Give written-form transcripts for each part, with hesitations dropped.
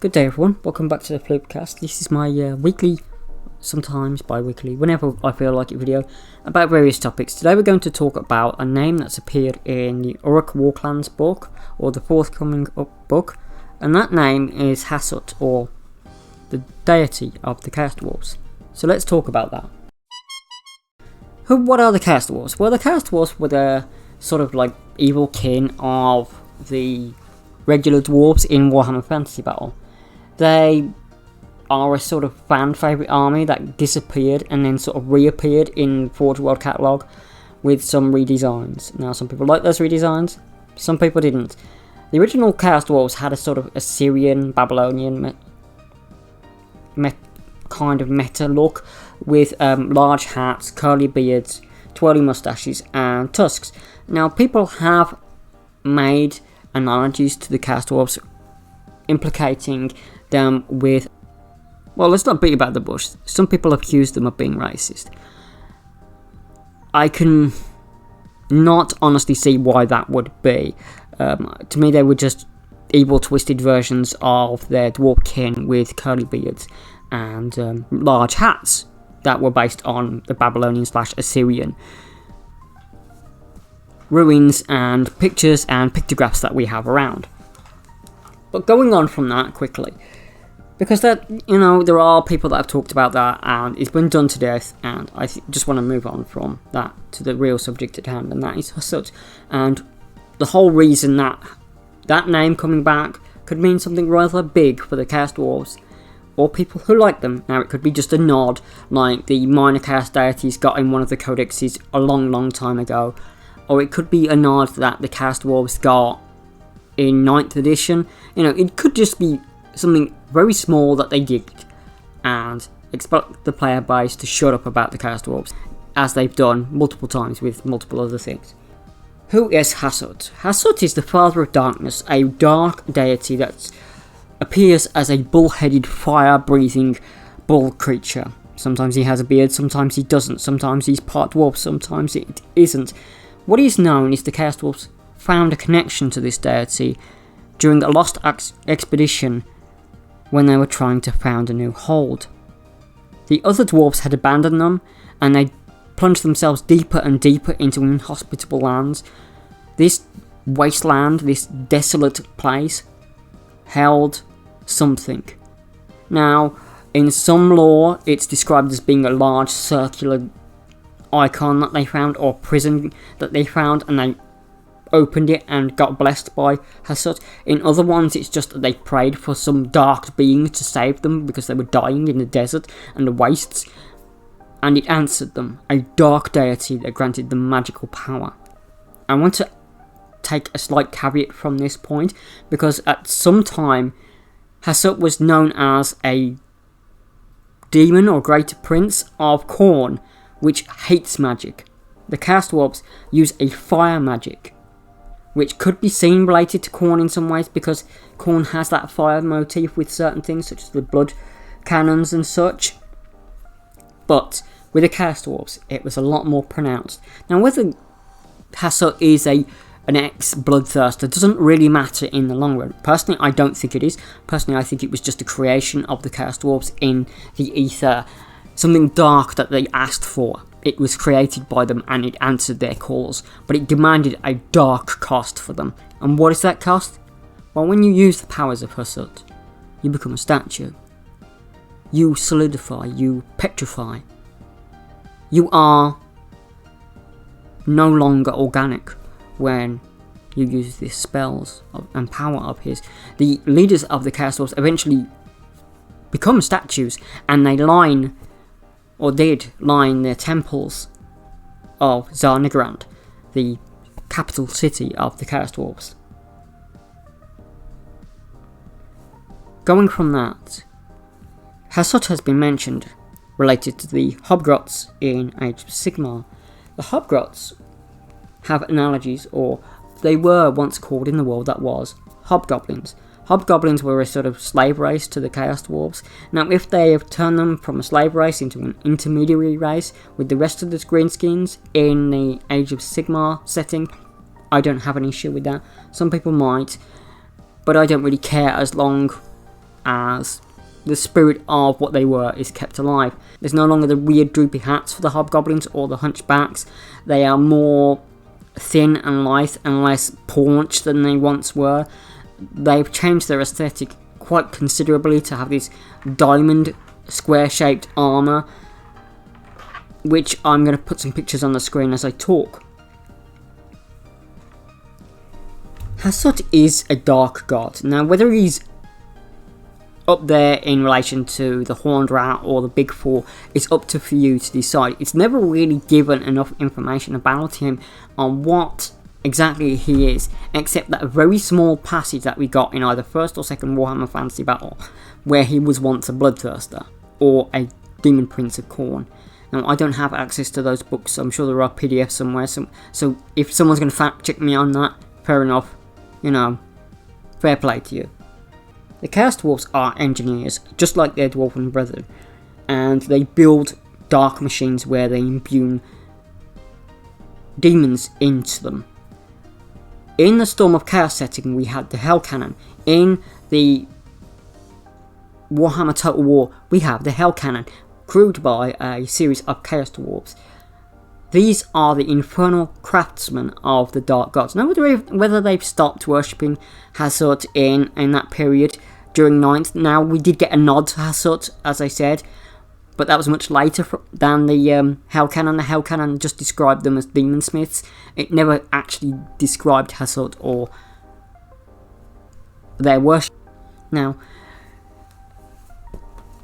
Good day everyone, welcome back to the Floopcast. This is my weekly, sometimes bi-weekly, whenever I feel like it video, about various topics. Today we're going to talk about a name that's appeared in the Orruk Warclans book, or the forthcoming book, and that name is Hashut, or the deity of the Chaos Dwarves. So let's talk about that. What are the Chaos Dwarves? Well, the Chaos Dwarves were the sort of like evil kin of the regular dwarves in Warhammer Fantasy Battle. They are a sort of fan favourite army that disappeared and then sort of reappeared in Forge World Catalogue with some redesigns. Now, some people like those redesigns, some people didn't. The original Chaos Dwarves had a sort of Assyrian, Babylonian kind of meta look with large hats, curly beards, twirly moustaches and tusks. Now, people have made analogies to the Chaos Dwarves implicating them with, well, let's not beat about the bush. Some people accuse them of being racist. I can not honestly see why that would be. To me, they were just evil, twisted versions of their dwarf kin with curly beards and large hats that were based on the Babylonian/Assyrian ruins and pictures and pictographs that we have around. But going on from that quickly, because that, there are people that have talked about that and it's been done to death, and I just want to move on from that to the real subject at hand, and that is Hashut. And the whole reason that name coming back could mean something rather big for the Chaos Dwarves, or people who like them. Now, it could be just a nod, like the minor Chaos deities got in one of the codexes a long time ago, or it could be a nod that the Chaos Dwarves got in 9th edition. It could just be something very small that they did, and expect the player base to shut up about the Chaos Dwarves, as they've done multiple times with multiple other things. Who is Hashut? Hashut is the Father of Darkness, a dark deity that appears as a bull-headed, fire-breathing bull creature. Sometimes he has a beard, sometimes he doesn't, sometimes he's part dwarf, sometimes it isn't. What is known is the Chaos Dwarves found a connection to this deity during a lost expedition when they were trying to found a new hold. The other dwarves had abandoned them, and they plunged themselves deeper and deeper into inhospitable lands. This wasteland, this desolate place, held something. Now, in some lore, it's described as being a large circular icon that they found, or prison that they found, and they opened it and got blessed by Hashut. In other ones, it's just that they prayed for some dark being to save them because they were dying in the desert and the wastes, and it answered them, a dark deity that granted them magical power. I want to take a slight caveat from this point, because at some time Hashut was known as a demon or greater prince of Khorne, which hates magic. The Chaos Dwarves use a fire magic, which could be seen related to Khorne in some ways, because Khorne has that fire motif with certain things, such as the blood cannons and such. But with the Chaos Dwarves, it was a lot more pronounced. Now, whether Hashut is an ex-bloodthirster doesn't really matter in the long run. Personally, I don't think it is. Personally, I think it was just a creation of the Chaos Dwarves in the ether. Something dark that they asked for. It was created by them and it answered their calls, but it demanded a dark cost for them. And what is that cost? Well, when you use the powers of Hashut, you become a statue. You solidify, you petrify. You are no longer organic when you use the spells and power of his. The leaders of the Chaos Dwarves eventually become statues, and they line, or did line, their temples of Zarnigrand, the capital city of the Chaos Dwarves. Going from that, Hashut has been mentioned related to the Hobgrots in Age of Sigmar. The Hobgrots have analogies, or they were once called in the world that was Hobgoblins. Hobgoblins were a sort of slave race to the Chaos Dwarves. Now, if they have turned them from a slave race into an intermediary race with the rest of the greenskins in the Age of Sigmar setting, I don't have an issue with that. Some people might, but I don't really care as long as the spirit of what they were is kept alive. There's no longer the weird droopy hats for the hobgoblins or the hunchbacks. They are more thin and light and less paunched than they once were. They've changed their aesthetic quite considerably to have this diamond square shaped armour, which I'm going to put some pictures on the screen as I talk. Hashut is a dark god. Now, whether he's up there in relation to the Horned Rat or the Big Four, it's up to for you to decide. It's never really given enough information about him on what exactly he is, except that very small passage that we got in either first or second Warhammer Fantasy Battle, where he was once a Bloodthirster or a Demon Prince of Khorne. Now, I don't have access to those books, so I'm sure there are PDFs somewhere, so if someone's going to fact check me on that, fair enough, you know, fair play to you. The Chaos Dwarfs are engineers, just like their Dwarven brethren, and they build dark machines where they imbue demons into them. In the Storm of Chaos setting, we had the Hell Cannon. In the Warhammer Total War, we have the Hell Cannon, crewed by a series of Chaos Dwarfs. These are the infernal craftsmen of the Dark Gods. Now, whether they've stopped worshipping Hashut in that period during 9th, now we did get a nod to Hashut, as I said, but that was much later than the Hell Cannon. The Hell Cannon just described them as demon smiths. It never actually described Hashut or their worship. Now,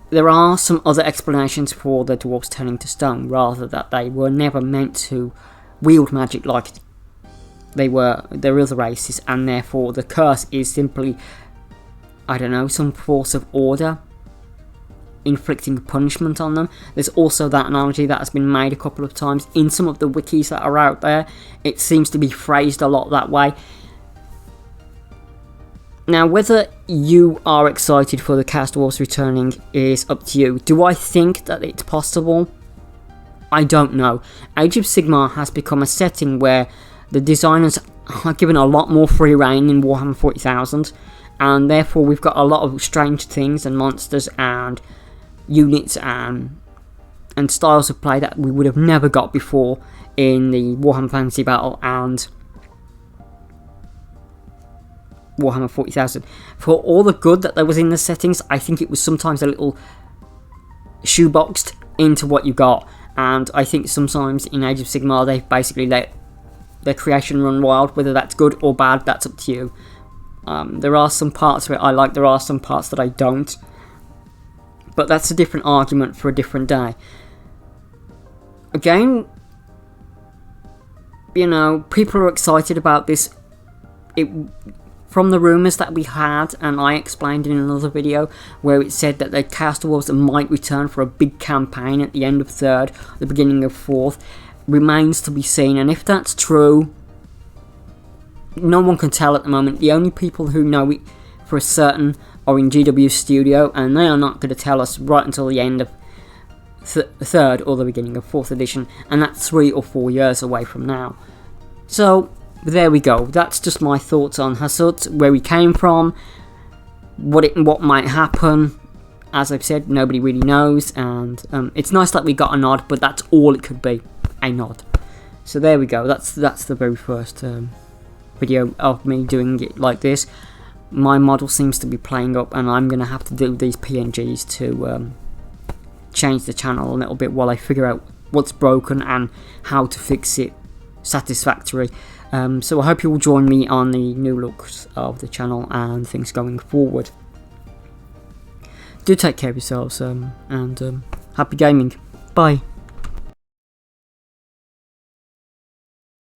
there are some other explanations for the dwarves turning to stone, rather that they were never meant to wield magic like they were their other races, and therefore the curse is simply, I don't know, some force of order inflicting punishment on them. There's also that analogy that has been made a couple of times in some of the wikis that are out there. It seems to be phrased a lot that way. Now, whether you are excited for the Chaos Dwarfs returning is up to you. Do I think that it's possible? I don't know. Age of Sigmar has become a setting where the designers are given a lot more free reign in Warhammer 40,000, and therefore we've got a lot of strange things and monsters and units and styles of play that we would have never got before in the Warhammer Fantasy Battle and Warhammer 40,000. For all the good that there was in the settings, I think it was sometimes a little shoeboxed into what you got, and I think sometimes in Age of Sigmar they've basically let their creation run wild. Whether that's good or bad, that's up to you. There are some parts where I like, there are some parts that I don't, but that's a different argument for a different day. Again, you know, people are excited about this. From the rumours that we had, and I explained in another video where it said that the Chaos Dwarfs might return for a big campaign at the end of 3rd, the beginning of 4th, remains to be seen. And if that's true, no one can tell at the moment. The only people who know it for certain are in GW Studio, and they are not going to tell us right until the end of 3rd or the beginning of 4th edition, and that's 3 or 4 years away from now. So there we go. That's just my thoughts on Hashut, where he came from, what might happen. As I've said, nobody really knows, and it's nice that we got a nod, but that's all it could be, a nod. So there we go. That's the very first video of me doing it like this. My model seems to be playing up, and I'm gonna have to do these PNGs to change the channel a little bit while I figure out what's broken and how to fix it satisfactorily. So I hope you will join me on the new looks of the channel and things going forward. Do take care of yourselves, and happy gaming. Bye.